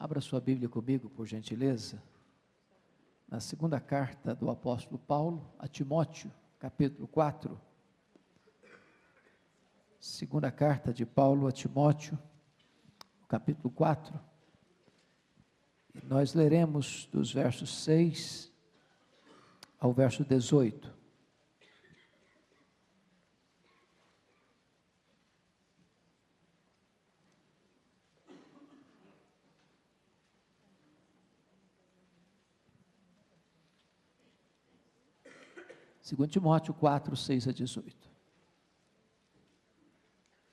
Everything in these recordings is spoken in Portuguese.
Abra sua Bíblia comigo, por gentileza, na segunda carta do apóstolo Paulo a Timóteo, capítulo 4. Segunda carta de Paulo a Timóteo, capítulo 4. E nós leremos dos versos 6 ao verso 18. Segundo Timóteo 4, 6 a 18.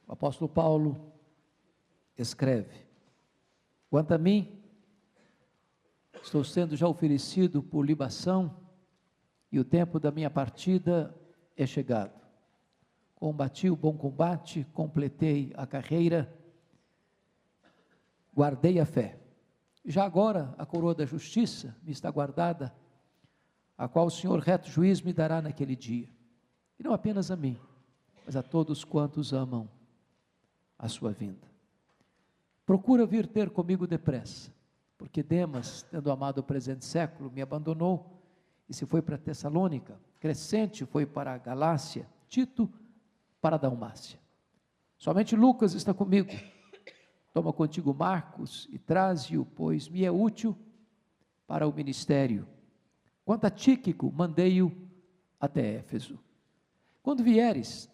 O apóstolo Paulo escreve: quanto a mim, estou sendo já oferecido por libação, e o tempo da minha partida é chegado. Combati o bom combate, completei a carreira, guardei a fé. Já agora a coroa da justiça me está guardada, a qual o Senhor reto juiz me dará naquele dia, e não apenas a mim, mas a todos quantos amam a sua vinda. Procura vir ter comigo depressa, porque Demas, tendo amado o presente século, me abandonou, e se foi para Tessalônica. Crescente foi para a Galácia, Tito para a Dalmácia. Somente Lucas está comigo. Toma contigo Marcos e traze-o, pois me é útil para o ministério. Quanto a Tíquico, mandei-o até Éfeso. Quando vieres,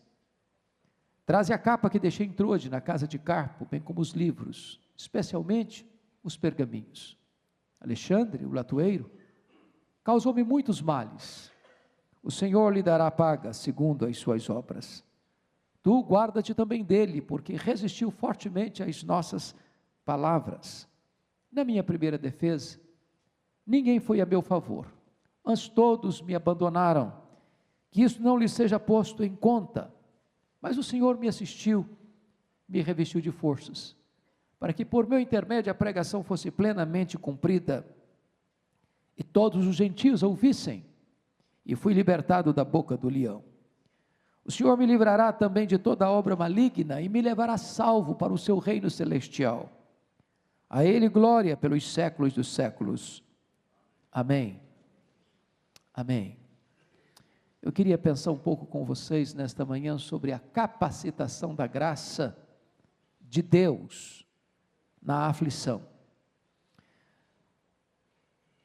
traze a capa que deixei em Troade, na casa de Carpo, bem como os livros, especialmente os pergaminhos. Alexandre, o latoeiro, causou-me muitos males. O Senhor lhe dará paga segundo as suas obras. Tu guarda-te também dele, porque resistiu fortemente às nossas palavras. Na minha primeira defesa, ninguém foi a meu favor, antes todos me abandonaram. Que isso não lhe seja posto em conta, mas o Senhor me assistiu, me revestiu de forças, para que por meu intermédio a pregação fosse plenamente cumprida, e todos os gentios ouvissem, e fui libertado da boca do leão. O Senhor me livrará também de toda obra maligna, e me levará salvo para o seu reino celestial. A Ele glória pelos séculos dos séculos. Amém. Amém. Eu queria pensar um pouco com vocês nesta manhã sobre a capacitação da graça de Deus na aflição.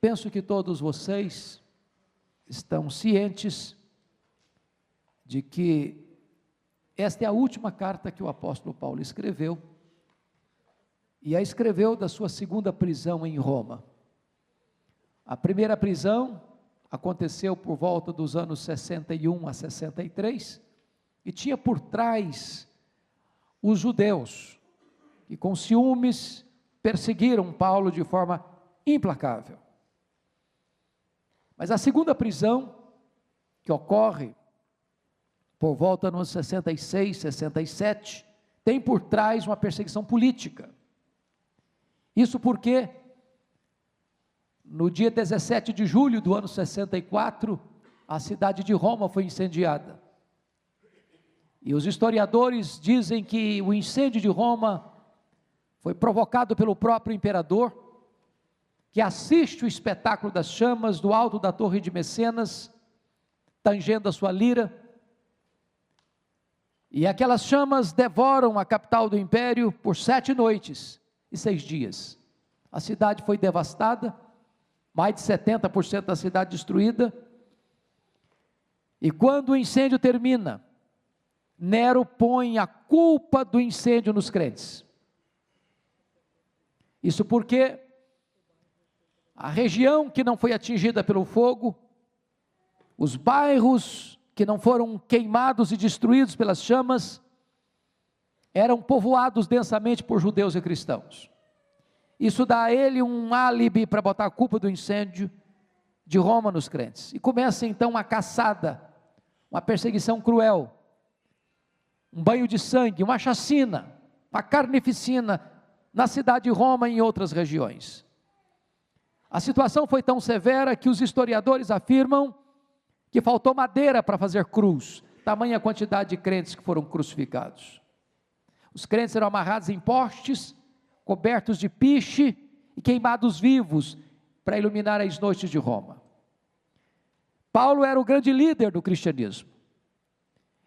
Penso que todos vocês estão cientes de que esta é a última carta que o apóstolo Paulo escreveu, e a escreveu da sua segunda prisão em Roma. A primeira prisão aconteceu por volta dos anos 61 a 63, e tinha por trás os judeus, que com ciúmes perseguiram Paulo de forma implacável. Mas a segunda prisão, que ocorre por volta nos 66, 67, tem por trás uma perseguição política. Isso porque no dia 17 de julho do ano 64, a cidade de Roma foi incendiada. E os historiadores dizem que o incêndio de Roma foi provocado pelo próprio imperador, que assiste o espetáculo das chamas do alto da torre de Mecenas, tangendo a sua lira, e aquelas chamas devoram a capital do império por 7 noites e 6 dias. A cidade foi devastada, mais de 70% da cidade destruída, e quando o incêndio termina, Nero põe a culpa do incêndio nos crentes. Isso porque a região que não foi atingida pelo fogo, os bairros que não foram queimados e destruídos pelas chamas, eram povoados densamente por judeus e cristãos. Isso dá a ele um álibi para botar a culpa do incêndio de Roma nos crentes. E começa então uma caçada, uma perseguição cruel, um banho de sangue, uma chacina, uma carnificina na cidade de Roma e em outras regiões. A situação foi tão severa que os historiadores afirmam que faltou madeira para fazer cruz, tamanha quantidade de crentes que foram crucificados. Os crentes eram amarrados em postes, cobertos de piche e queimados vivos para iluminar as noites de Roma. Paulo era o grande líder do cristianismo,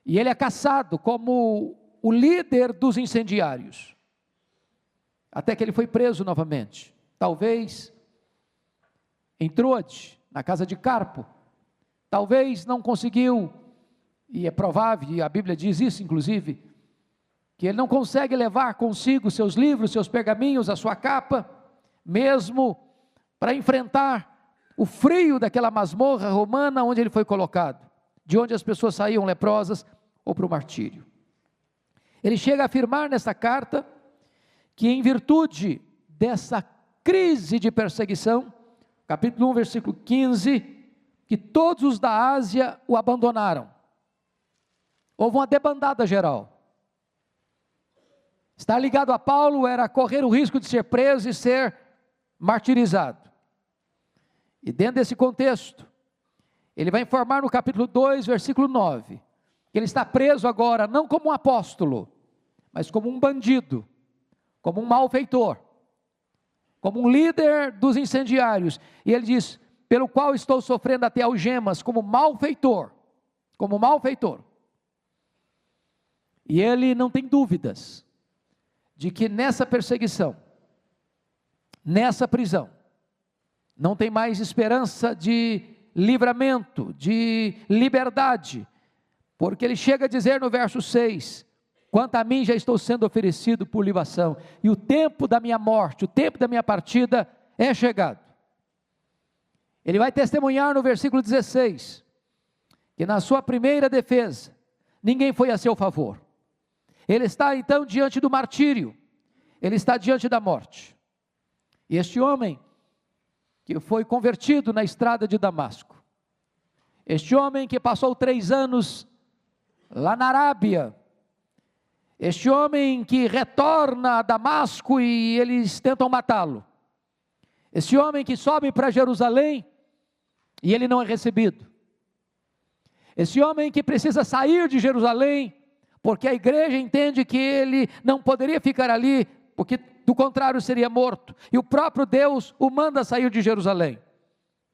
e ele é caçado como o líder dos incendiários, até que ele foi preso novamente, talvez em Troade, na casa de Carpo, talvez não conseguiu, e é provável, e a Bíblia diz isso inclusive, que ele não consegue levar consigo seus livros, seus pergaminhos, a sua capa, mesmo para enfrentar o frio daquela masmorra romana onde ele foi colocado, de onde as pessoas saíam leprosas ou para o martírio. Ele chega a afirmar nessa carta que, em virtude dessa crise de perseguição, capítulo 1, versículo 15, que todos os da Ásia o abandonaram. Houve uma debandada geral. Estar ligado a Paulo era correr o risco de ser preso e ser martirizado. E dentro desse contexto, ele vai informar no capítulo 2, versículo 9, que ele está preso agora não como um apóstolo, mas como um bandido, como um malfeitor, como um líder dos incendiários. E ele diz, pelo qual estou sofrendo até algemas, como malfeitor, como malfeitor. E ele não tem dúvidas de que nessa perseguição, nessa prisão, não tem mais esperança de livramento, de liberdade, porque ele chega a dizer no verso 6, quanto a mim já estou sendo oferecido por libação, e o tempo da minha morte, o tempo da minha partida é chegado. Ele vai testemunhar no versículo 16, que na sua primeira defesa, ninguém foi a seu favor. Ele está então diante do martírio, ele está diante da morte. E este homem, que foi convertido na estrada de Damasco, este homem que passou 3 anos lá na Arábia, este homem que retorna a Damasco e eles tentam matá-lo, este homem que sobe para Jerusalém e ele não é recebido, esse homem que precisa sair de Jerusalém, porque a igreja entende que ele não poderia ficar ali, porque do contrário seria morto, e o próprio Deus o manda sair de Jerusalém.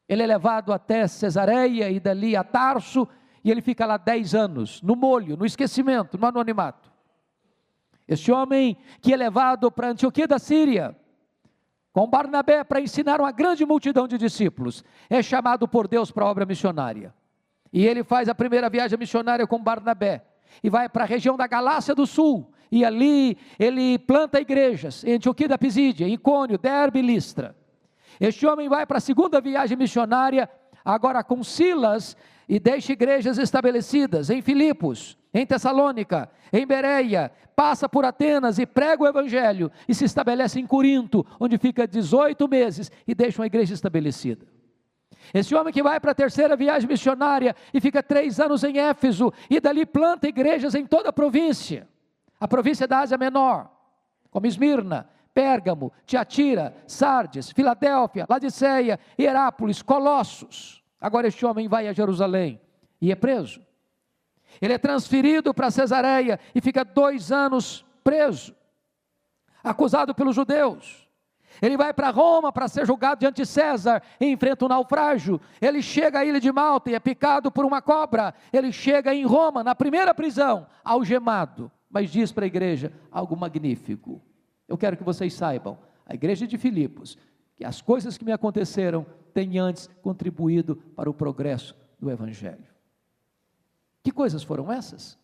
Ele é levado até Cesareia e dali a Tarso, e ele fica lá 10 anos, no molho, no esquecimento, no anonimato. Este homem que é levado para Antioquia da Síria, com Barnabé para ensinar uma grande multidão de discípulos, é chamado por Deus para a obra missionária. E ele faz a primeira viagem missionária com Barnabé, e vai para a região da Galácia do Sul, e ali ele planta igrejas, em Antioquia da Pisídia, em Icônio, Derbe e Listra. Este homem vai para a segunda viagem missionária, agora com Silas, e deixa igrejas estabelecidas em Filipos, em Tessalônica, em Bereia, passa por Atenas e prega o evangelho, e se estabelece em Corinto, onde fica 18 meses, e deixa uma igreja estabelecida. Esse homem que vai para a terceira viagem missionária, e fica 3 anos em Éfeso, e dali planta igrejas em toda a província da Ásia Menor, como Esmirna, Pérgamo, Tiatira, Sardes, Filadélfia, Laodiceia, Hierápolis, Colossos. Agora este homem vai a Jerusalém, e é preso. Ele é transferido para Cesareia, e fica 2 anos preso, acusado pelos judeus. Ele vai para Roma para ser julgado diante de César, e enfrenta um naufrágio. Ele chega à ilha de Malta e é picado por uma cobra. Ele chega em Roma, na primeira prisão, algemado, mas diz para a igreja algo magnífico. Eu quero que vocês saibam, a igreja de Filipos, que as coisas que me aconteceram têm antes contribuído para o progresso do evangelho. Que coisas foram essas?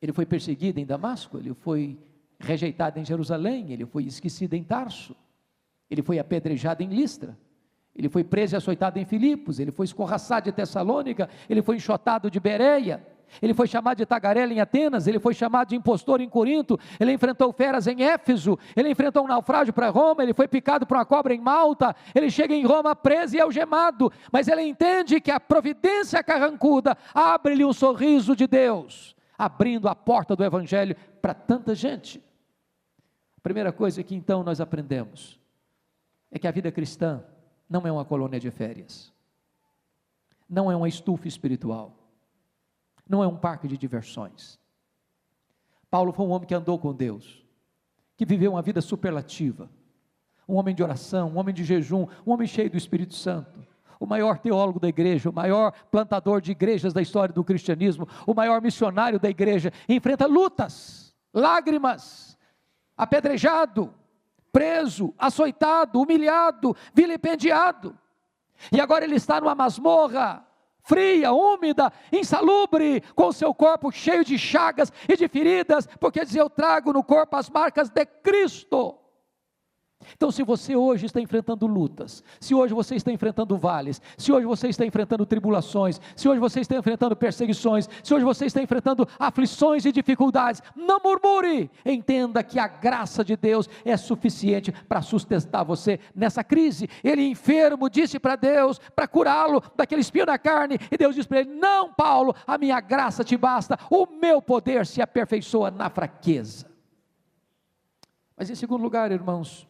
Ele foi perseguido em Damasco, ele foi rejeitado em Jerusalém, ele foi esquecido em Tarso, ele foi apedrejado em Listra, ele foi preso e açoitado em Filipos, ele foi escorraçado de Tessalônica, ele foi enxotado de Bereia, ele foi chamado de tagarela em Atenas, ele foi chamado de impostor em Corinto, ele enfrentou feras em Éfeso, ele enfrentou um naufrágio para Roma, ele foi picado por uma cobra em Malta, ele chega em Roma preso e algemado, mas ele entende que a providência carrancuda abre-lhe um sorriso de Deus, abrindo a porta do evangelho para tanta gente. A primeira coisa que então nós aprendemos é que a vida cristã não é uma colônia de férias, não é uma estufa espiritual, não é um parque de diversões. Paulo foi um homem que andou com Deus, que viveu uma vida superlativa, um homem de oração, um homem de jejum, um homem cheio do Espírito Santo, o maior teólogo da igreja, o maior plantador de igrejas da história do cristianismo, o maior missionário da igreja, enfrenta lutas, lágrimas, apedrejado, preso, açoitado, humilhado, vilipendiado, e agora ele está numa masmorra, fria, úmida, insalubre, com o seu corpo cheio de chagas e de feridas, porque diz: eu trago no corpo as marcas de Cristo. Então, se você hoje está enfrentando lutas, se hoje você está enfrentando vales, se hoje você está enfrentando tribulações, se hoje você está enfrentando perseguições, se hoje você está enfrentando aflições e dificuldades, não murmure, entenda que a graça de Deus é suficiente para sustentar você nessa crise. Ele, enfermo, disse para Deus, para curá-lo daquele espinho na carne, e Deus disse para ele: não, Paulo, a minha graça te basta, o meu poder se aperfeiçoa na fraqueza. Mas em segundo lugar, irmãos,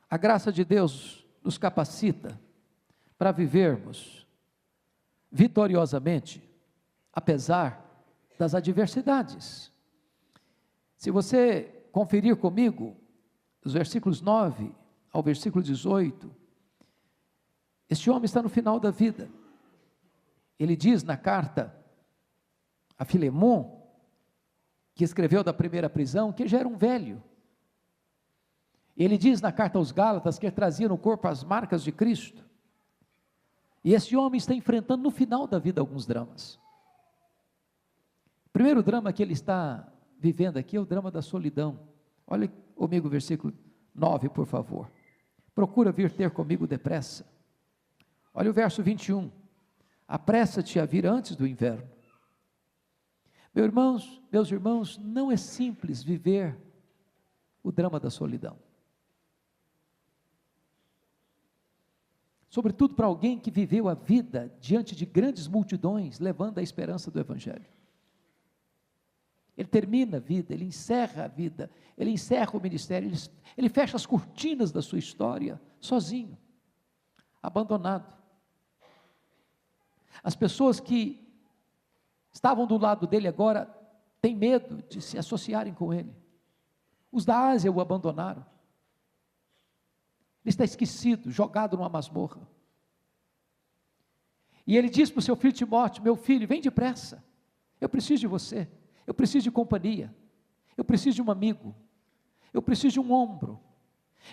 a graça de Deus nos capacita para vivermos vitoriosamente, apesar das adversidades. Se você conferir comigo, os versículos 9 ao versículo 18, este homem está no final da vida. Ele diz na carta a Filemon, que escreveu da primeira prisão, que já era um velho. Ele diz na carta aos Gálatas que ele trazia no corpo as marcas de Cristo. E esse homem está enfrentando no final da vida alguns dramas. O primeiro drama que ele está vivendo aqui é o drama da solidão. Olha comigo o versículo 9, por favor. Procura vir ter comigo depressa. Olha o verso 21. Apressa-te a vir antes do inverno. Meus irmãos, não é simples viver o drama da solidão. Sobretudo para alguém que viveu a vida diante de grandes multidões, levando a esperança do Evangelho. Ele termina a vida, ele encerra a vida, ele encerra o ministério, ele fecha as cortinas da sua história, sozinho, abandonado. As pessoas que estavam do lado dele agora, têm medo de se associarem com ele. Os da Ásia o abandonaram. Ele está esquecido, jogado numa masmorra. E ele diz para o seu filho Timóteo: meu filho, vem depressa, eu preciso de você, eu preciso de companhia, eu preciso de um amigo, eu preciso de um ombro,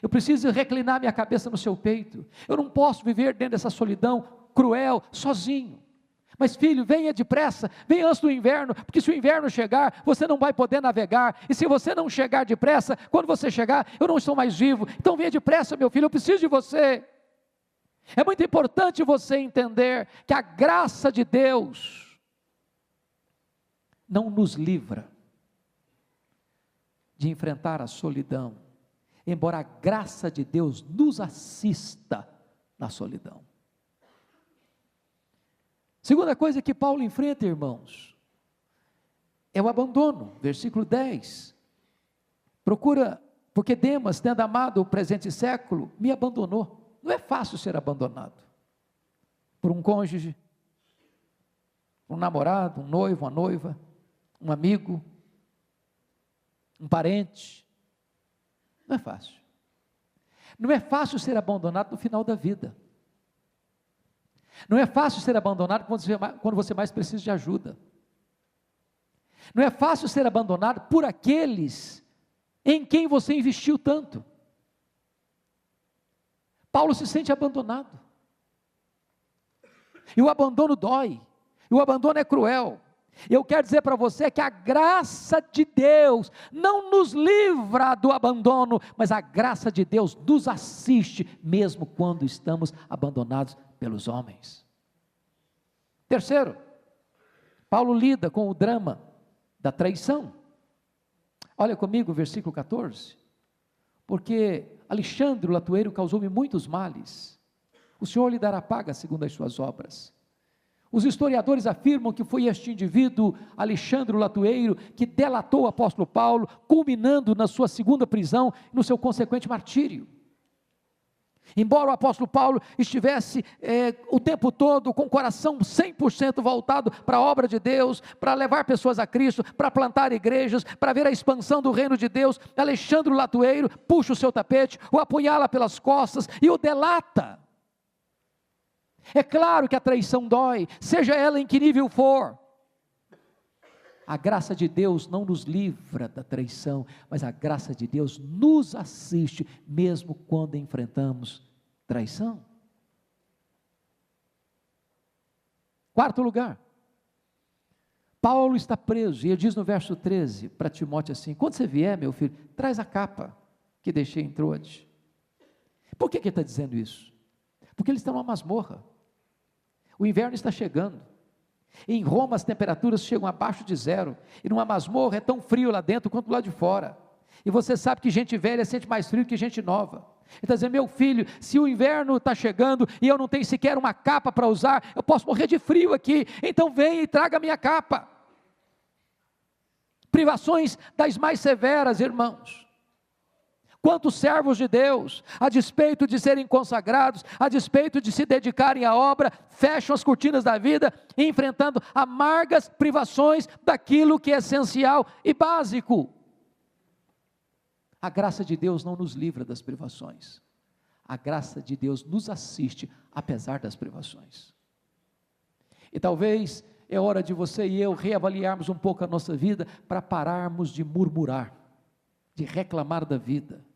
eu preciso reclinar minha cabeça no seu peito, eu não posso viver dentro dessa solidão cruel, sozinho. Mas filho, venha depressa, venha antes do inverno, porque se o inverno chegar, você não vai poder navegar, e se você não chegar depressa, quando você chegar, eu não estou mais vivo, então venha depressa, meu filho, eu preciso de você. É muito importante você entender que a graça de Deus não nos livra de enfrentar a solidão, embora a graça de Deus nos assista na solidão. Segunda coisa que Paulo enfrenta, irmãos, é o abandono. Versículo 10. Procura, porque Demas, tendo amado o presente século, me abandonou. Não é fácil ser abandonado por um cônjuge, um namorado, um noivo, uma noiva, um amigo, um parente. Não é fácil. Não é fácil ser abandonado no final da vida. Não é fácil ser abandonado quando você mais precisa de ajuda. Não é fácil ser abandonado por aqueles em quem você investiu tanto. Paulo se sente abandonado. E o abandono dói. E o abandono é cruel. Eu quero dizer para você que a graça de Deus não nos livra do abandono, mas a graça de Deus nos assiste, mesmo quando estamos abandonados pelos homens. Terceiro, Paulo lida com o drama da traição. Olha comigo o versículo 14. Porque Alexandre o latoeiro causou-me muitos males, o Senhor lhe dará paga segundo as suas obras. Os historiadores afirmam que foi este indivíduo, Alexandre o latoeiro, que delatou o apóstolo Paulo, culminando na sua segunda prisão e no seu consequente martírio. Embora o apóstolo Paulo estivesse o tempo todo com o coração 100% voltado para a obra de Deus, para levar pessoas a Cristo, para plantar igrejas, para ver a expansão do reino de Deus, Alexandre o latoeiro puxa o seu tapete, o apunhala pelas costas e o delata. É claro que a traição dói, seja ela em que nível for. A graça de Deus não nos livra da traição, mas a graça de Deus nos assiste, mesmo quando enfrentamos traição. Quarto lugar, Paulo está preso, e ele diz no verso 13 para Timóteo assim: quando você vier, meu filho, traz a capa que deixei em Troade. Por que ele está dizendo isso? Porque eles estão numa masmorra, o inverno está chegando. Em Roma as temperaturas chegam abaixo de zero, e numa masmorra é tão frio lá dentro quanto lá de fora, e você sabe que gente velha sente mais frio que gente nova. Ele está dizendo: meu filho, se o inverno está chegando, e eu não tenho sequer uma capa para usar, eu posso morrer de frio aqui, então venha e traga a minha capa. Privações das mais severas, irmãos. Quantos servos de Deus, a despeito de serem consagrados, a despeito de se dedicarem à obra, fecham as cortinas da vida, enfrentando amargas privações daquilo que é essencial e básico. A graça de Deus não nos livra das privações, a graça de Deus nos assiste, apesar das privações. E talvez é hora de você e eu reavaliarmos um pouco a nossa vida, para pararmos de murmurar, de reclamar da vida.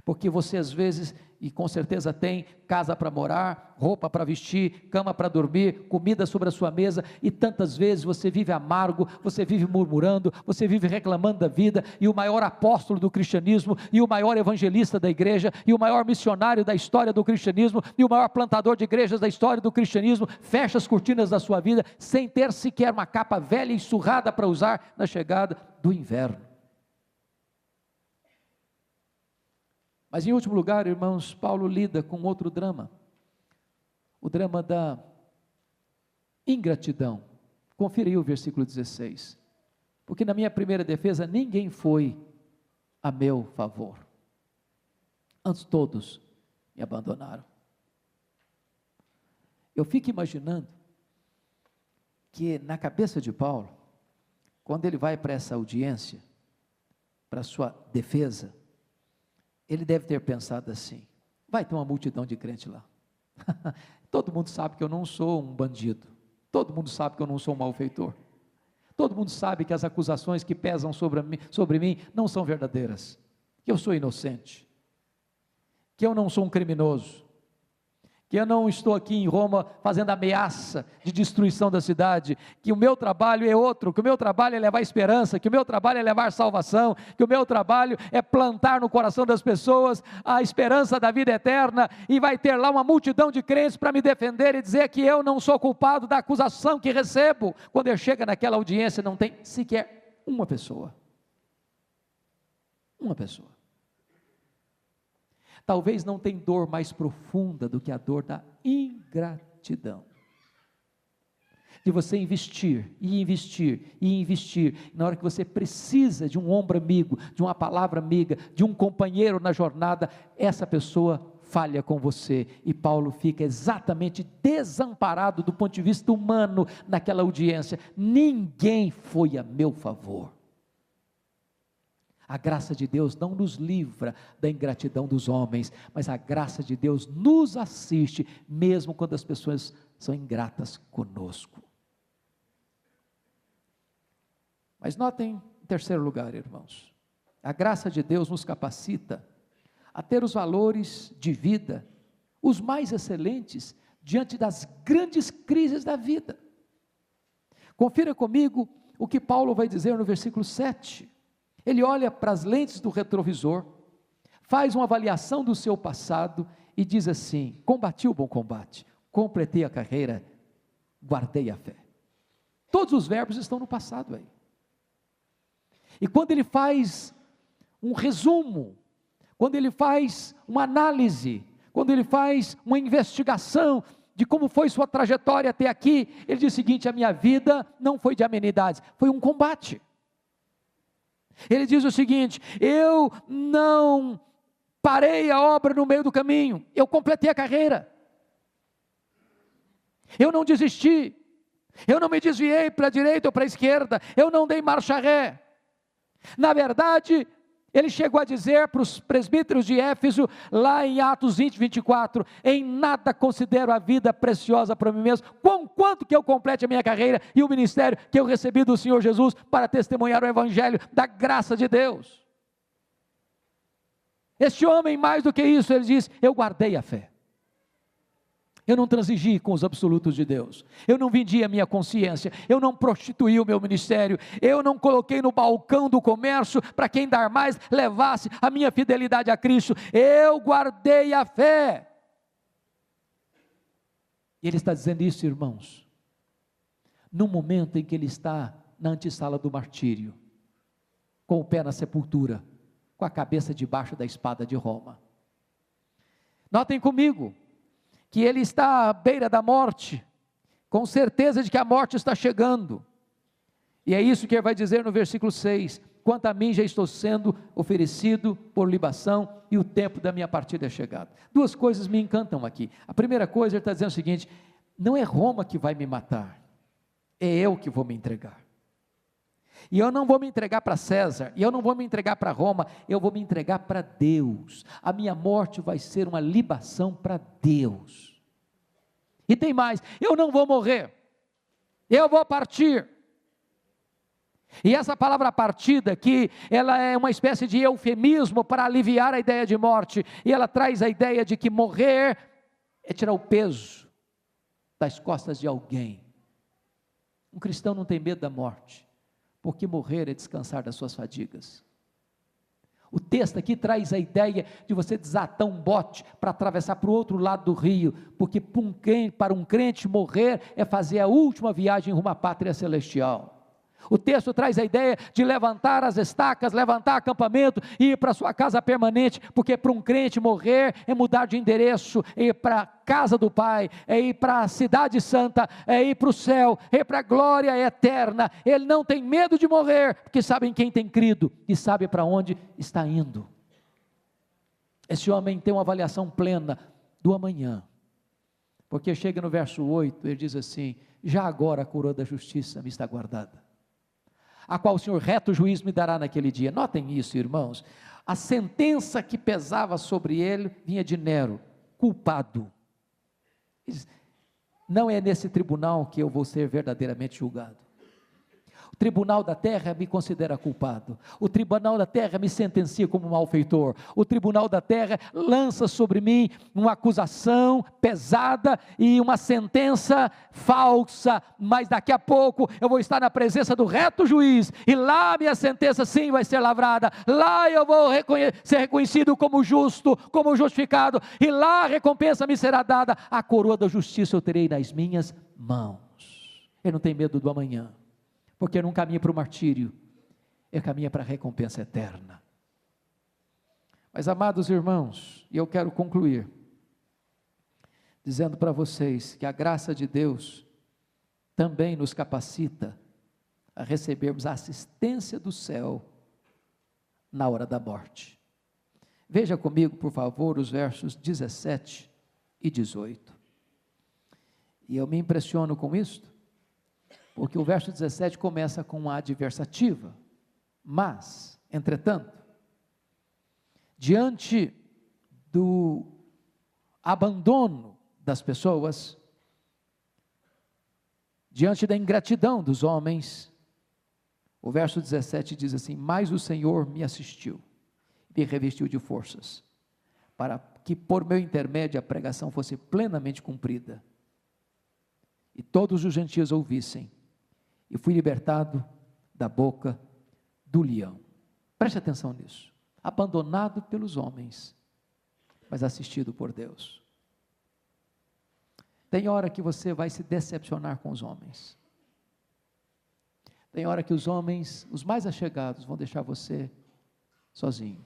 Porque você às vezes, e com certeza tem, casa para morar, roupa para vestir, cama para dormir, comida sobre a sua mesa, e tantas vezes você vive amargo, você vive murmurando, você vive reclamando da vida, e o maior apóstolo do cristianismo, e o maior evangelista da igreja, e o maior missionário da história do cristianismo, e o maior plantador de igrejas da história do cristianismo, fecha as cortinas da sua vida, sem ter sequer uma capa velha e surrada para usar na chegada do inverno. Mas em último lugar, irmãos, Paulo lida com outro drama, o drama da ingratidão. Confira aí o versículo 16, porque na minha primeira defesa, ninguém foi a meu favor, antes todos me abandonaram. Eu fico imaginando, que na cabeça de Paulo, quando ele vai para essa audiência, para a sua defesa, ele deve ter pensado assim: vai ter uma multidão de crente lá, todo mundo sabe que eu não sou um bandido, todo mundo sabe que eu não sou um malfeitor, todo mundo sabe que as acusações que pesam sobre mim não são verdadeiras, que eu sou inocente, que eu não sou um criminoso, que eu não estou aqui em Roma fazendo ameaça de destruição da cidade, que o meu trabalho é outro, que o meu trabalho é levar esperança, que o meu trabalho é levar salvação, que o meu trabalho é plantar no coração das pessoas a esperança da vida eterna, e vai ter lá uma multidão de crentes para me defender e dizer que eu não sou culpado da acusação que recebo. Quando eu chego naquela audiência, não tem sequer uma pessoa. Talvez não tenha dor mais profunda do que a dor da ingratidão, de você investir, e investir, e investir, na hora que você precisa de um ombro amigo, de uma palavra amiga, de um companheiro na jornada, essa pessoa falha com você, e Paulo fica exatamente desamparado do ponto de vista humano naquela audiência. Ninguém foi a meu favor. A graça de Deus não nos livra da ingratidão dos homens, mas a graça de Deus nos assiste, mesmo quando as pessoas são ingratas conosco. Mas notem, em terceiro lugar, irmãos, a graça de Deus nos capacita a ter os valores de vida, os mais excelentes, diante das grandes crises da vida. Confira comigo o que Paulo vai dizer no versículo 7. Ele olha para as lentes do retrovisor, faz uma avaliação do seu passado e diz assim: combati o bom combate, completei a carreira, guardei a fé. Todos os verbos estão no passado aí. E quando ele faz um resumo, quando ele faz uma análise, quando ele faz uma investigação de como foi sua trajetória até aqui, ele diz o seguinte: a minha vida não foi de amenidades, foi um combate. Ele diz o seguinte: eu não parei a obra no meio do caminho, eu completei a carreira. Eu não desisti, eu não me desviei para a direita ou para a esquerda, eu não dei marcha ré. Na verdade, ele chegou a dizer para os presbíteros de Éfeso, lá em Atos 20, 24, em nada considero a vida preciosa para mim mesmo, quanto que eu complete a minha carreira e o ministério que eu recebi do Senhor Jesus para testemunhar o evangelho da graça de Deus. Este homem, mais do que isso, ele diz, eu guardei a fé. Eu não transigi com os absolutos de Deus, eu não vendi a minha consciência, eu não prostituí o meu ministério, eu não coloquei no balcão do comércio para quem dar mais levasse a minha fidelidade a Cristo, eu guardei a fé. E ele está dizendo isso, irmãos, no momento em que ele está na antessala do martírio, com o pé na sepultura, com a cabeça debaixo da espada de Roma. Notem comigo, que ele está à beira da morte, com certeza de que a morte está chegando, e é isso que ele vai dizer no versículo 6, quanto a mim já estou sendo oferecido por libação, e o tempo da minha partida é chegado. Duas coisas me encantam aqui. A primeira coisa, ele está dizendo o seguinte, não é Roma que vai me matar, é eu que vou me entregar, e eu não vou me entregar para César, e eu não vou me entregar para Roma, eu vou me entregar para Deus. A minha morte vai ser uma libação para Deus. E tem mais, eu não vou morrer, eu vou partir. E essa palavra partida aqui, ela é uma espécie de eufemismo para aliviar a ideia de morte, e ela traz a ideia de que morrer é tirar o peso das costas de alguém. Um cristão não tem medo da morte, porque morrer é descansar das suas fadigas. O texto aqui traz a ideia de você desatar um bote para atravessar para o outro lado do rio, porque para um crente morrer é fazer a última viagem rumo à pátria celestial. O texto traz a ideia de levantar as estacas, levantar acampamento e ir para a sua casa permanente, porque para um crente morrer é mudar de endereço, é ir para a casa do Pai, é ir para a cidade santa, é ir para o céu, é ir para a glória eterna. Ele não tem medo de morrer, porque sabe em quem tem crido e sabe para onde está indo. Esse homem tem uma avaliação plena do amanhã, porque chega no verso 8, ele diz assim, já agora a coroa da justiça me está guardada, a qual o Senhor reto juiz me dará naquele dia. Notem isso, irmãos, a sentença que pesava sobre ele, vinha de Nero, culpado. Não é nesse tribunal que eu vou ser verdadeiramente julgado. O tribunal da terra me considera culpado, o tribunal da terra me sentencia como malfeitor, o tribunal da terra lança sobre mim uma acusação pesada e uma sentença falsa, mas daqui a pouco eu vou estar na presença do reto juiz, e lá minha sentença sim vai ser lavrada, lá eu vou ser reconhecido como justo, como justificado, e lá a recompensa me será dada, a coroa da justiça eu terei nas minhas mãos. Ele não tem medo do amanhã, porque não caminha para o martírio, ele caminha para a recompensa eterna. Mas amados irmãos, e eu quero concluir, dizendo para vocês, que a graça de Deus, também nos capacita, a recebermos a assistência do céu, na hora da morte. Veja comigo, por favor, os versos 17 e 18, e eu me impressiono com isto, porque o verso 17 começa com uma adversativa, mas, entretanto, diante do abandono das pessoas, diante da ingratidão dos homens, o verso 17 diz assim, mas o Senhor me assistiu, me revestiu de forças, para que por meu intermédio a pregação fosse plenamente cumprida, e todos os gentios ouvissem, e fui libertado da boca do leão. Preste atenção nisso, abandonado pelos homens, mas assistido por Deus. Tem hora que você vai se decepcionar com os homens, tem hora que os homens, os mais achegados, vão deixar você sozinho,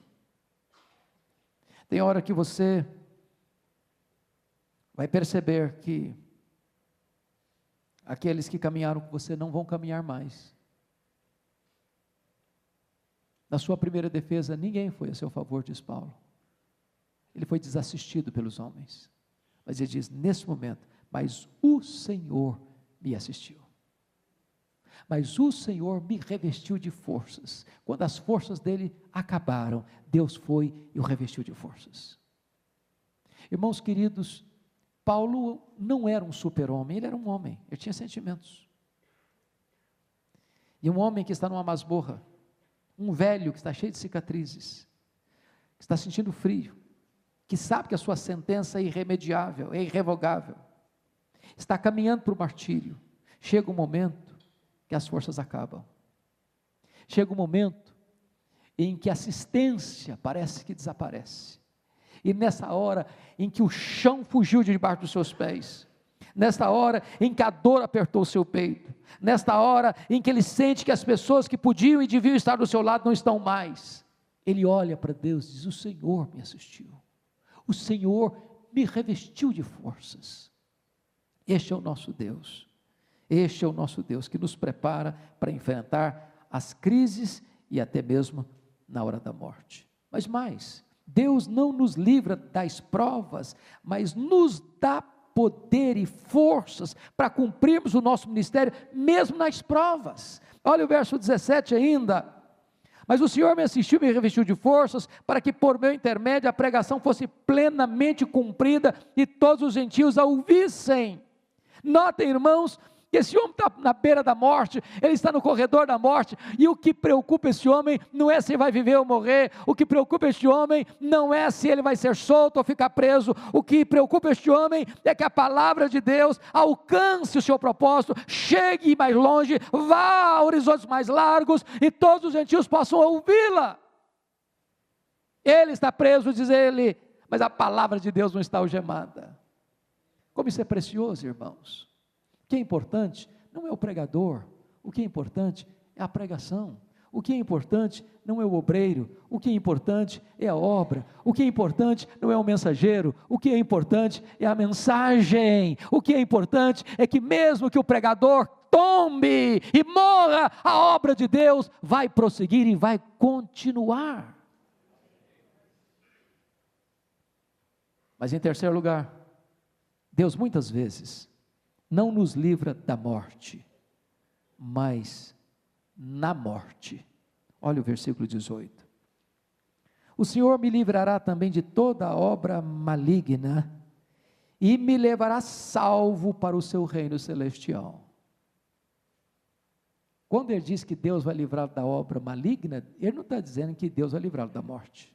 tem hora que você vai perceber que aqueles que caminharam com você não vão caminhar mais. Na sua primeira defesa, ninguém foi a seu favor, diz Paulo. ele foi desassistido pelos homens. Mas ele diz, nesse momento, mas o Senhor me assistiu. Mas o Senhor me revestiu de forças. Quando as forças dele acabaram, Deus foi e o revestiu de forças. Irmãos queridos, Paulo não era um super-homem, ele era um homem, ele tinha sentimentos. E um homem que está numa masmorra, um velho que está cheio de cicatrizes, que está sentindo frio, que sabe que a sua sentença é irremediável, é irrevogável, está caminhando para o martírio. Chega um momento que as forças acabam. Chega um momento em que a assistência parece que desaparece. E nessa hora em que o chão fugiu de debaixo dos seus pés, nesta hora em que a dor apertou o seu peito, nesta hora em que ele sente que as pessoas que podiam e deviam estar do seu lado não estão mais, ele olha para Deus e diz, o Senhor me assistiu, o Senhor me revestiu de forças. Este é o nosso Deus, este é o nosso Deus que nos prepara para enfrentar as crises e até mesmo na hora da morte. Mas mais, Deus não nos livra das provas, mas nos dá poder e forças para cumprirmos o nosso ministério, mesmo nas provas. Olha o verso 17 ainda, mas o Senhor me assistiu, me revestiu de forças, para que por meu intermédio a pregação fosse plenamente cumprida, e todos os gentios a ouvissem. Notem, irmãos, que esse homem está na beira da morte, ele está no corredor da morte, e o que preocupa esse homem não é se vai viver ou morrer, o que preocupa este homem não é se ele vai ser solto ou ficar preso, o que preocupa este homem é que a palavra de Deus alcance o seu propósito, chegue mais longe, vá a horizontes mais largos, e todos os gentios possam ouvi-la. Ele está preso, diz ele, mas a palavra de Deus não está algemada. Como isso é precioso, irmãos. O que é importante não é o pregador, o que é importante é a pregação, o que é importante não é o obreiro, o que é importante é a obra, o que é importante não é o mensageiro, o que é importante é a mensagem, o que é importante é que mesmo que o pregador tombe e morra, a obra de Deus vai prosseguir e vai continuar. Mas em terceiro lugar, Deus muitas vezes não nos livra da morte, mas na morte. Olha o versículo 18. O Senhor me livrará também de toda obra maligna, e me levará salvo para o seu reino celestial. Quando ele diz que Deus vai livrar da obra maligna, ele não está dizendo que Deus vai livrá-lo da morte.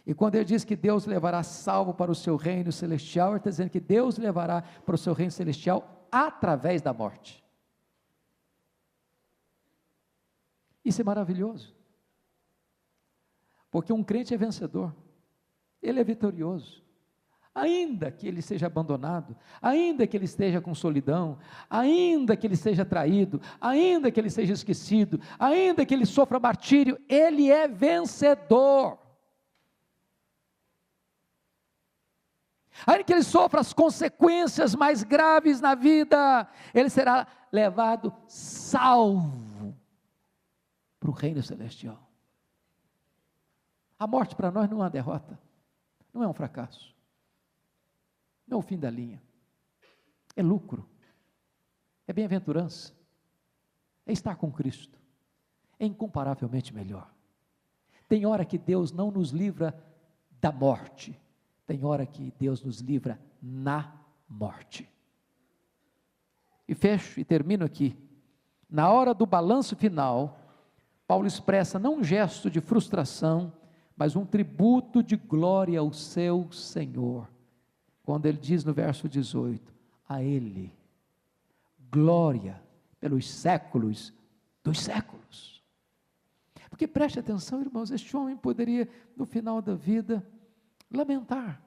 E quando ele diz que Deus levará salvo para o seu reino celestial, ele está dizendo que Deus levará para o seu reino celestial através da morte. Isso é maravilhoso, porque um crente é vencedor, ele é vitorioso, ainda que ele seja abandonado, ainda que ele esteja com solidão, ainda que ele seja traído, ainda que ele seja esquecido, ainda que ele sofra martírio, ele é vencedor. Ainda que ele sofra as consequências mais graves na vida, ele será levado salvo para o reino celestial. A morte para nós não é uma derrota, não é um fracasso, não é o fim da linha, é lucro, é bem-aventurança, é estar com Cristo, é incomparavelmente melhor. Tem hora que Deus não nos livra da morte, tem hora que Deus nos livra na morte. E fecho e termino aqui. Na hora do balanço final, Paulo expressa não um gesto de frustração, mas um tributo de glória ao seu Senhor. Quando ele diz no verso 18, a Ele, glória pelos séculos dos séculos. Porque preste atenção, irmãos, este homem poderia, no final da vida, lamentar,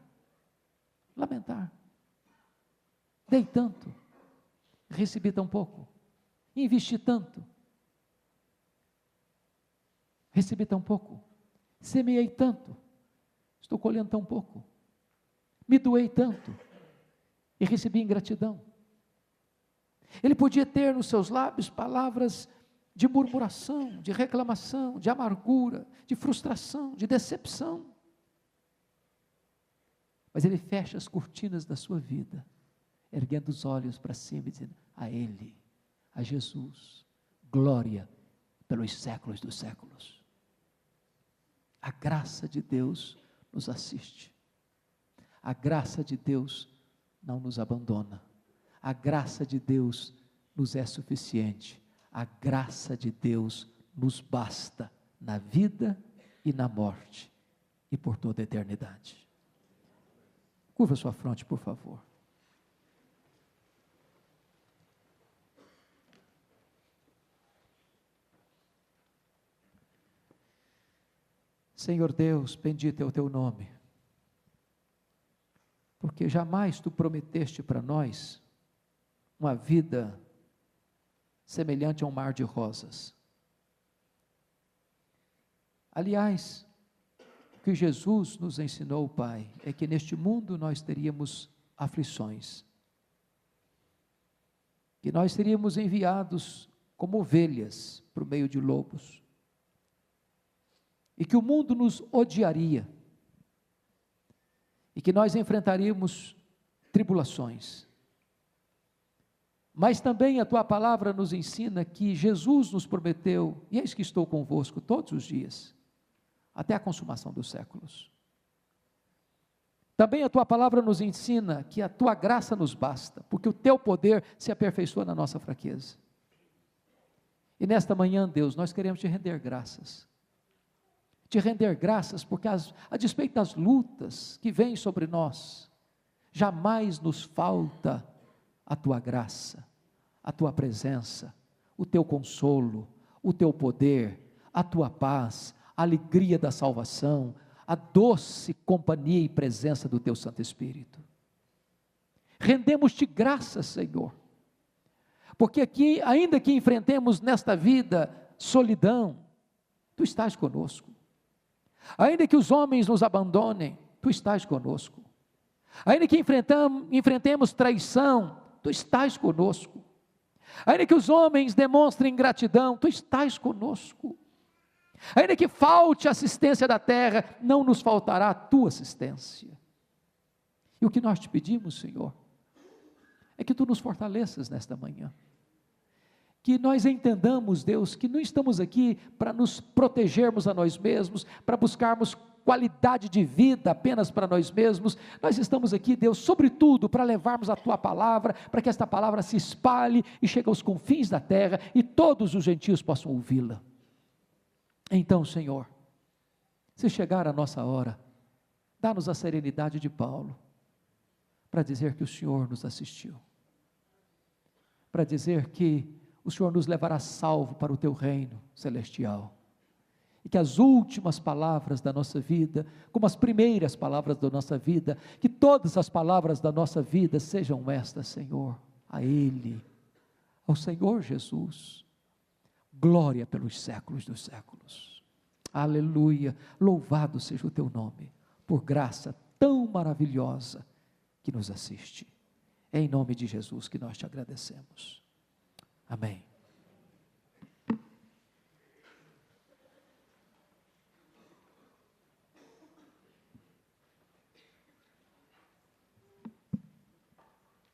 dei tanto, recebi tão pouco, investi tanto, recebi tão pouco, semeei tanto, estou colhendo tão pouco, me doei tanto, e recebi ingratidão. Ele podia ter nos seus lábios palavras de murmuração, de reclamação, de amargura, de frustração, de decepção. Mas Ele fecha as cortinas da sua vida, erguendo os olhos para cima e dizendo: a Ele, a Jesus, glória pelos séculos dos séculos. A graça de Deus nos assiste. A graça de Deus não nos abandona. A graça de Deus nos é suficiente. A graça de Deus nos basta na vida e na morte e por toda a eternidade. Curva sua fronte, por favor. Senhor Deus, bendito é o teu nome, porque jamais tu prometeste para nós uma vida semelhante a um mar de rosas. Aliás, o que Jesus nos ensinou, Pai, é que neste mundo nós teríamos aflições, que nós seríamos enviados como ovelhas para o meio de lobos, e que o mundo nos odiaria, e que nós enfrentaríamos tribulações. Mas também a tua palavra nos ensina que Jesus nos prometeu: e eis que estou convosco todos os dias, até a consumação dos séculos. Também a tua palavra nos ensina que a tua graça nos basta, porque o teu poder se aperfeiçoa na nossa fraqueza. E nesta manhã, Deus, nós queremos te render graças. Te render graças porque a despeito das lutas que vêm sobre nós, jamais nos falta a tua graça, a tua presença, o teu consolo, o teu poder, a tua paz, a alegria da salvação, a doce companhia e presença do teu Santo Espírito. Rendemos-te graças, Senhor, porque aqui, ainda que enfrentemos nesta vida solidão, tu estás conosco. Ainda que os homens nos abandonem, tu estás conosco. Ainda que enfrentemos traição, tu estás conosco. Ainda que os homens demonstrem ingratidão, tu estás conosco. Ainda que falte assistência da terra, não nos faltará a tua assistência. E o que nós te pedimos, Senhor, é que tu nos fortaleças nesta manhã. Que nós entendamos, Deus, que não estamos aqui para nos protegermos a nós mesmos, para buscarmos qualidade de vida apenas para nós mesmos. Nós estamos aqui, Deus, sobretudo para levarmos a tua palavra, para que esta palavra se espalhe e chegue aos confins da terra e todos os gentios possam ouvi-la. Então, Senhor, se chegar a nossa hora, dá-nos a serenidade de Paulo, para dizer que o Senhor nos assistiu, para dizer que o Senhor nos levará salvo para o teu reino celestial, e que as últimas palavras da nossa vida, como as primeiras palavras da nossa vida, que todas as palavras da nossa vida sejam estas, Senhor, a Ele, ao Senhor Jesus, glória pelos séculos dos séculos, aleluia, louvado seja o teu nome, por graça tão maravilhosa que nos assiste, é em nome de Jesus que nós te agradecemos, amém.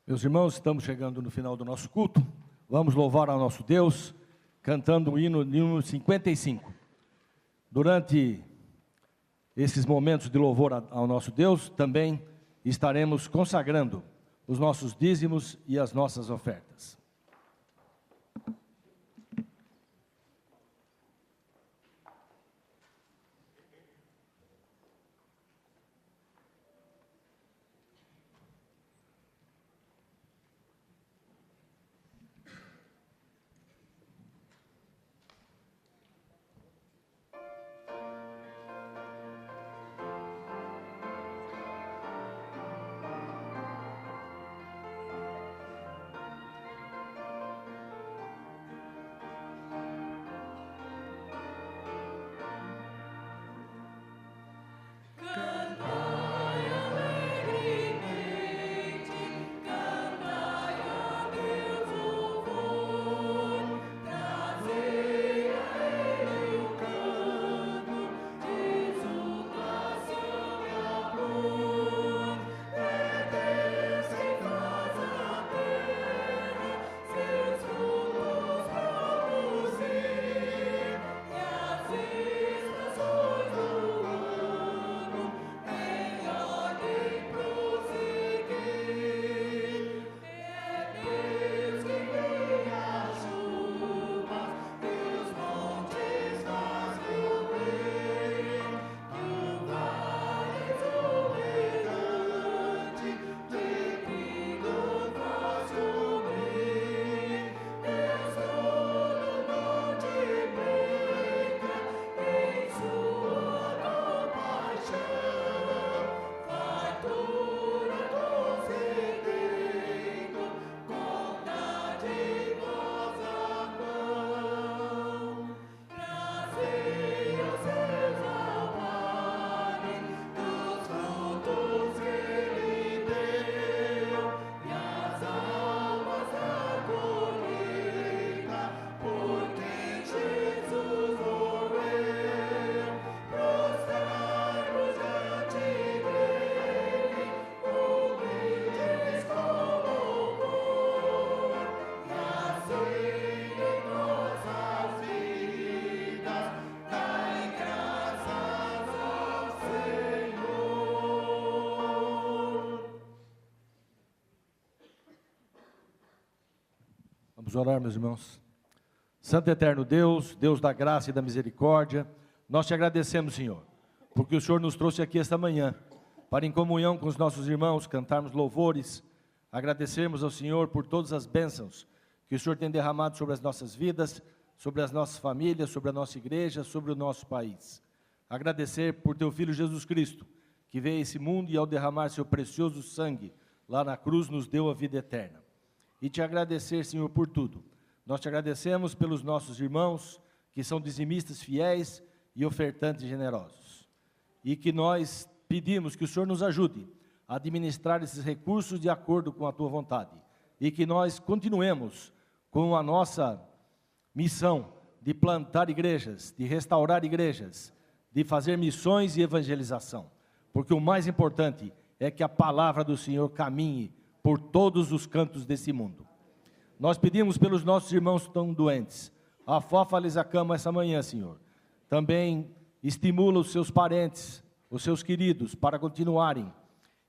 Meus irmãos, estamos chegando no final do nosso culto, vamos louvar ao nosso Deus, cantando o hino 55. Durante esses momentos de louvor ao nosso Deus, também estaremos consagrando os nossos dízimos e as nossas ofertas. Vamos orar, meus irmãos. Santo e eterno Deus, Deus da graça e da misericórdia, nós te agradecemos, Senhor, porque o Senhor nos trouxe aqui esta manhã, para em comunhão com os nossos irmãos, cantarmos louvores, agradecermos ao Senhor por todas as bênçãos que o Senhor tem derramado sobre as nossas vidas, sobre as nossas famílias, sobre a nossa igreja, sobre o nosso país. Agradecer por teu Filho Jesus Cristo, que veio a esse mundo e ao derramar seu precioso sangue, lá na cruz nos deu a vida eterna. E te agradecer, Senhor, por tudo. Nós te agradecemos pelos nossos irmãos, que são dizimistas fiéis e ofertantes generosos. E que nós pedimos que o Senhor nos ajude a administrar esses recursos de acordo com a tua vontade. E que nós continuemos com a nossa missão de plantar igrejas, de restaurar igrejas, de fazer missões e evangelização. Porque o mais importante é que a palavra do Senhor caminhe por todos os cantos desse mundo. Nós pedimos pelos nossos irmãos que estão doentes. Afofa-lhes a cama essa manhã, Senhor. Também estimula os seus parentes, os seus queridos, para continuarem.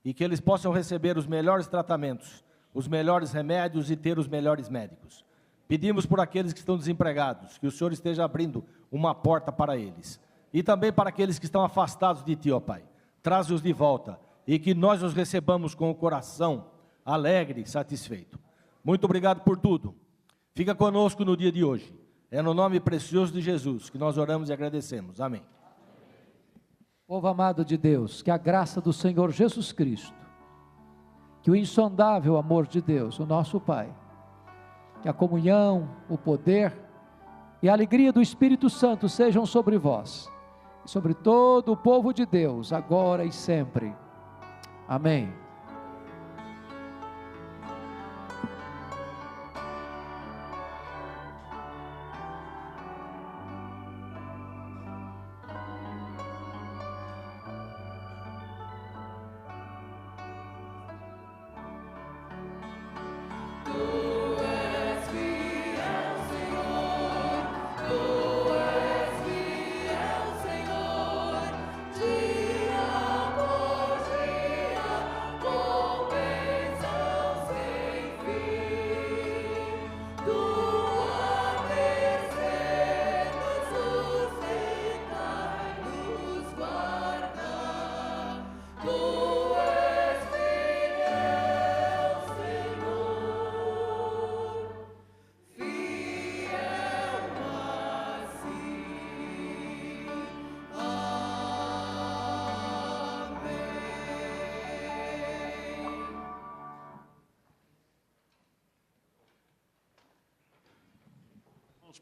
E que eles possam receber os melhores tratamentos, os melhores remédios e ter os melhores médicos. Pedimos por aqueles que estão desempregados, que o Senhor esteja abrindo uma porta para eles. E também para aqueles que estão afastados de Ti, ó Pai. Traze-os de volta e que nós os recebamos com o coração alegre e satisfeito. Muito obrigado por tudo. Fica conosco no dia de hoje. É no nome precioso de Jesus que nós oramos e agradecemos. Amém. Povo amado de Deus, que a graça do Senhor Jesus Cristo, que o insondável amor de Deus, o nosso Pai, que a comunhão, o poder e a alegria do Espírito Santo sejam sobre vós, e sobre todo o povo de Deus, agora e sempre. Amém.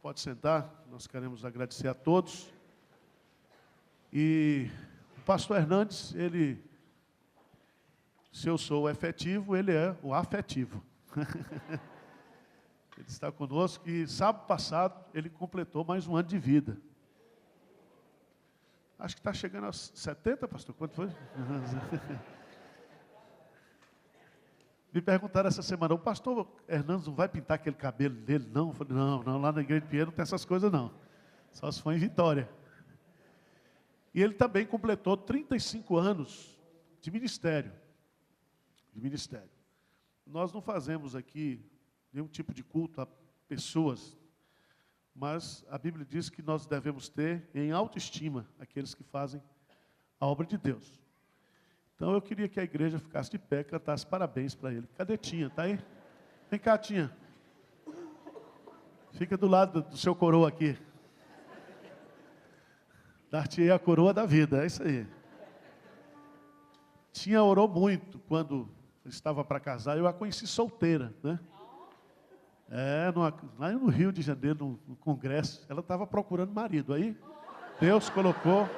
Pode sentar, nós queremos agradecer a todos. E o pastor Hernandes, se eu sou o efetivo, ele é o afetivo. Ele está conosco e sábado passado ele completou mais um ano de vida. Acho que está chegando aos 70, pastor, quanto foi? Me perguntaram essa semana, o pastor Hernandes não vai pintar aquele cabelo dele, não? Eu falei, não, lá na igreja de Pinheiro não tem essas coisas, não. Só se for em Vitória. E ele também completou 35 anos de ministério. Nós não fazemos aqui nenhum tipo de culto a pessoas, mas a Bíblia diz que nós devemos ter em autoestima aqueles que fazem a obra de Deus. Então eu queria que a igreja ficasse de pé e cantasse parabéns para ele. Cadê Tinha? Está aí? Vem cá, Tinha. Fica do lado do seu coroa aqui. Dar-te-ei a coroa da vida, é isso aí. Tinha orou muito quando estava para casar. Eu a conheci solteira, né? Lá no Rio de Janeiro, no congresso, ela estava procurando marido. Aí Deus colocou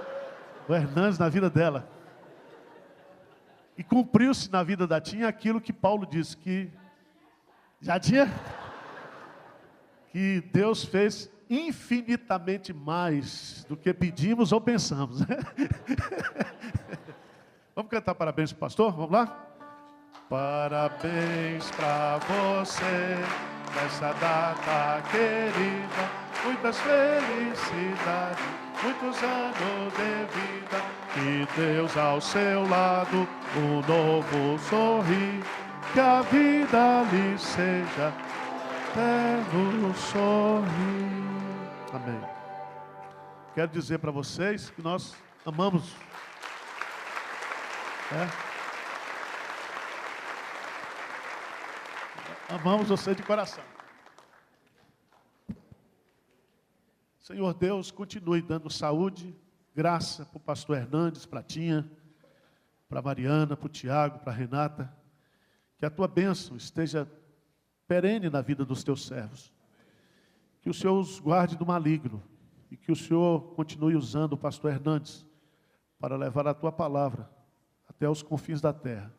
o Hernandes na vida dela. E cumpriu-se na vida da Tinha aquilo que Paulo disse, que já tinha, que Deus fez infinitamente mais do que pedimos ou pensamos. Vamos cantar parabéns para o pastor? Vamos lá? Parabéns para você, nessa data querida, muitas felicidades, muitos anos de vida. Que Deus ao seu lado, um novo sorrir, que a vida lhe seja eterno sorrir. Amém. Quero dizer para vocês que nós amamos. Amamos você de coração. Senhor Deus, continue dando saúde, graça para o pastor Hernandes, para a Tinha, para a Mariana, para o Tiago, para a Renata. Que a tua bênção esteja perene na vida dos teus servos. Que o Senhor os guarde do maligno. E que o Senhor continue usando o pastor Hernandes para levar a tua palavra até os confins da terra.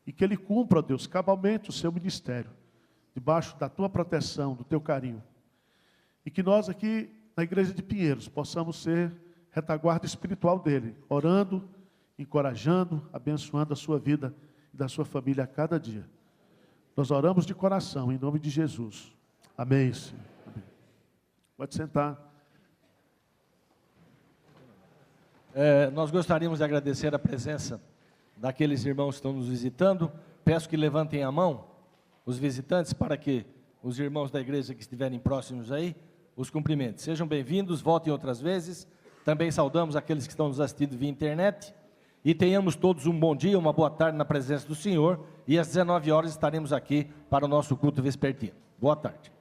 E que ele cumpra, ó Deus, cabalmente o seu ministério, debaixo da tua proteção, do teu carinho. E que nós aqui, na igreja de Pinheiros, possamos ser retaguarda espiritual dele, orando, encorajando, abençoando a sua vida e da sua família a cada dia. Nós oramos de coração, em nome de Jesus. Amém, Senhor. Amém. Pode sentar. Nós gostaríamos de agradecer a presença daqueles irmãos que estão nos visitando. Peço que levantem a mão os visitantes para que os irmãos da igreja que estiverem próximos aí os cumprimentem. Sejam bem-vindos, voltem outras vezes. Também saudamos aqueles que estão nos assistindo via internet. E tenhamos todos um bom dia, uma boa tarde na presença do Senhor. E às 19 horas estaremos aqui para o nosso culto vespertino. Boa tarde.